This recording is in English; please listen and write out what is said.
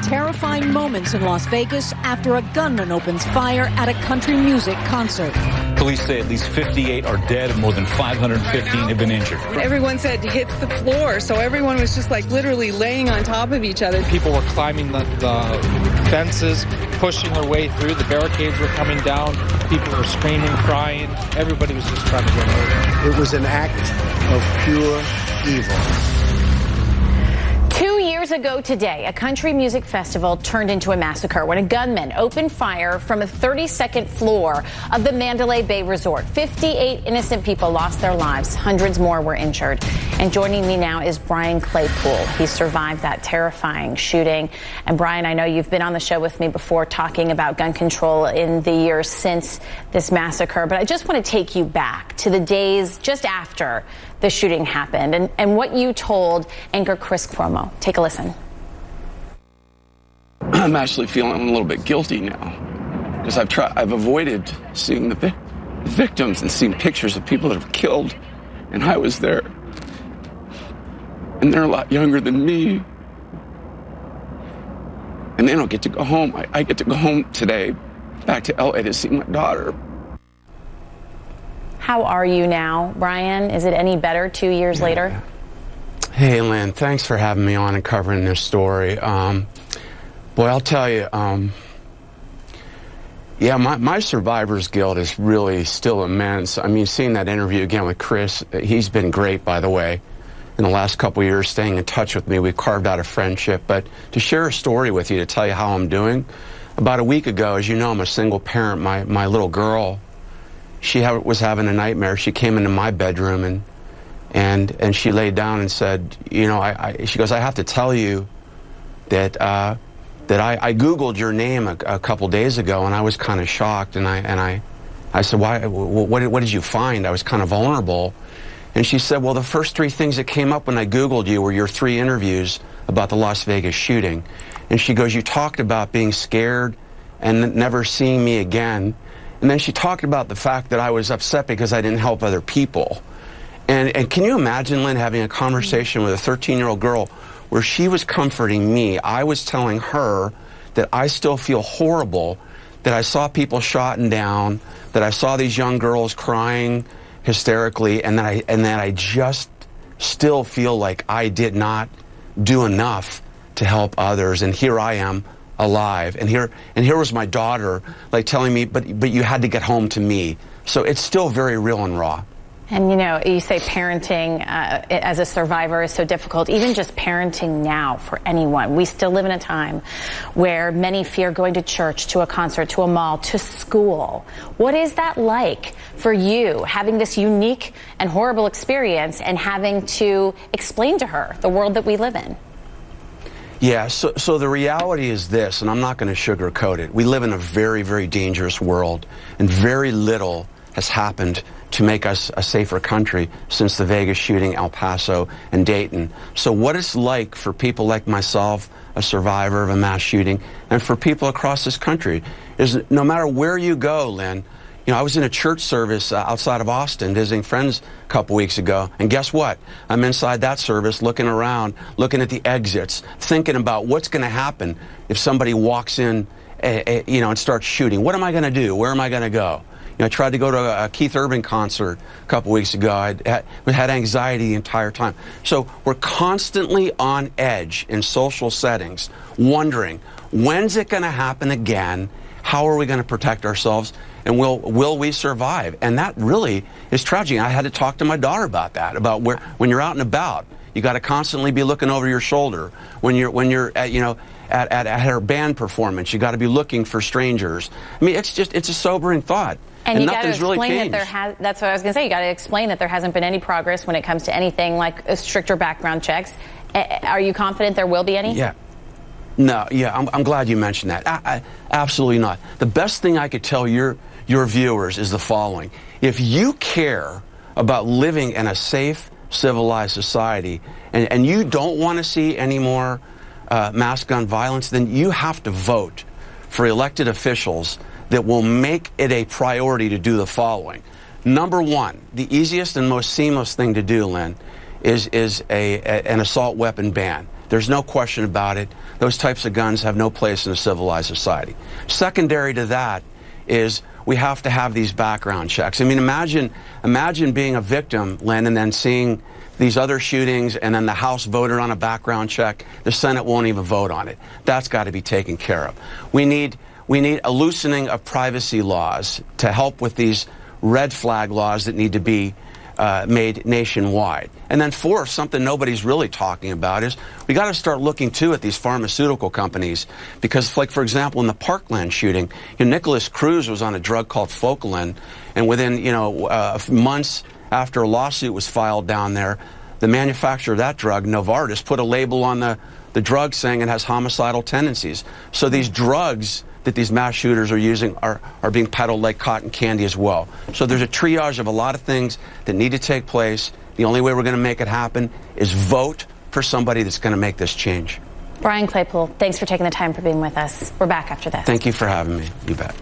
terrifying moments in Las Vegas after a gunman opens fire at a country music concert. Police say at least 58 are dead and more than 515 have been injured. Everyone said hit the floor, so everyone was just like literally laying on top of each other. People were climbing the fences, pushing their way through. The barricades were coming down. People were screaming, crying. Everybody was just trying to get over. It was an act of pure evil. 2 years ago today, a country music festival turned into a massacre when a gunman opened fire from a 32nd floor of the Mandalay Bay Resort. 58 innocent people lost their lives. Hundreds more were injured. And joining me now is Brian Claypool. He survived that terrifying shooting. And Brian, I know you've been on the show with me before talking about gun control in the years since this massacre. But I just want to take you back to the days just after the shooting happened and what you told anchor Chris Cuomo. Take a listen. I'm actually feeling a little bit guilty now because I've avoided seeing the victims and seeing pictures of people that have killed, and I was there, and they're a lot younger than me, and they don't get to go home. I get to go home today, back to LA to see my daughter. How are you now, Brian? Is it any better 2 years later? Hey, Lynn, thanks for having me on and covering this story. Boy, I'll tell you, my survivor's guilt is really still immense. I mean, seeing that interview again with Chris, he's been great, by the way, in the last couple of years, staying in touch with me. We've carved out a friendship. But to share a story with you, to tell you how I'm doing, about a week ago, as you know, I'm a single parent. My little girl, she was having a nightmare. She came into my bedroom and she laid down and said, you know, she goes, I have to tell you that I Googled your name a couple days ago, and I was kind of shocked. And I said, why? What did you find? I was kind of vulnerable. And she said, well, the first three things that came up when I Googled you were your 3 interviews about the Las Vegas shooting. And she goes, you talked about being scared and never seeing me again. And then she talked about the fact that I was upset because I didn't help other people. And can you imagine, Lynn, having a conversation with a 13-year-old girl where she was comforting me? I was telling her that I still feel horrible, that I saw people shot and down, that I saw these young girls crying hysterically, and that I just still feel like I did not do enough to help others. And here I am, alive, and here was my daughter, like, telling me, but you had to get home to me. So it's still very real and raw. And you know, you say parenting as a survivor is so difficult. Even just parenting now for anyone, we still live in a time where many fear going to church, to a concert, to a mall, to school. What is that like for you, having this unique and horrible experience and having to explain to her the world that we live in? Yeah, so the reality is this, and I'm not going to sugarcoat it. We live in a very, very dangerous world, and very little has happened to make us a safer country since the Vegas shooting, El Paso, and Dayton. So what it's like for people like myself, a survivor of a mass shooting, and for people across this country, is no matter where you go, Lynn, you know, I was in a church service outside of Austin visiting friends a couple weeks ago, and guess what? I'm inside that service looking around, looking at the exits, thinking about what's going to happen if somebody walks in, you know, and starts shooting. What am I going to do? Where am I going to go? You know, I tried to go to a Keith Urban concert a couple weeks ago. I had anxiety the entire time. So we're constantly on edge in social settings, wondering, when's it going to happen again? How are we going to protect ourselves? And will we survive? And that really is tragic. I had to talk to my daughter about that, about when you're out and about, you got to constantly be looking over your shoulder. When you're at, you know, at her band performance, you got to be looking for strangers. I mean, it's a sobering thought. And you got to really explain that that's what I was going to say. You got to explain that there hasn't been any progress when it comes to anything like stricter background checks. Are you confident there will be any? Yeah. No, yeah, I'm glad you mentioned that. Absolutely not. The best thing I could tell your viewers is the following. If you care about living in a safe, civilized society, and you don't want to see any more mass gun violence, then you have to vote for elected officials that will make it a priority to do the following. Number one, the easiest and most seamless thing to do, Lynn, is an assault weapon ban. There's no question about it. Those types of guns have no place in a civilized society. Secondary to that is we have to have these background checks. I mean, imagine being a victim, Lynn, and then seeing these other shootings, and then the House voted on a background check. The Senate won't even vote on it. That's got to be taken care of. We need a loosening of privacy laws to help with these red flag laws that need to be made nationwide. And then fourth, something nobody's really talking about is we got to start looking too at these pharmaceutical companies, because, like, for example, in the Parkland shooting, Nicholas Cruz was on a drug called Focalin, and within months after a lawsuit was filed down there, the manufacturer of that drug, Novartis, put a label on the drug saying it has homicidal tendencies. So these drugs that these mass shooters are using are being peddled like cotton candy as well. So there's a triage of a lot of things that need to take place. The only way we're going to make it happen is vote for somebody that's going to make this change. Brian Claypool, thanks for taking the time for being with us. We're back after this. Thank you for having me. You bet.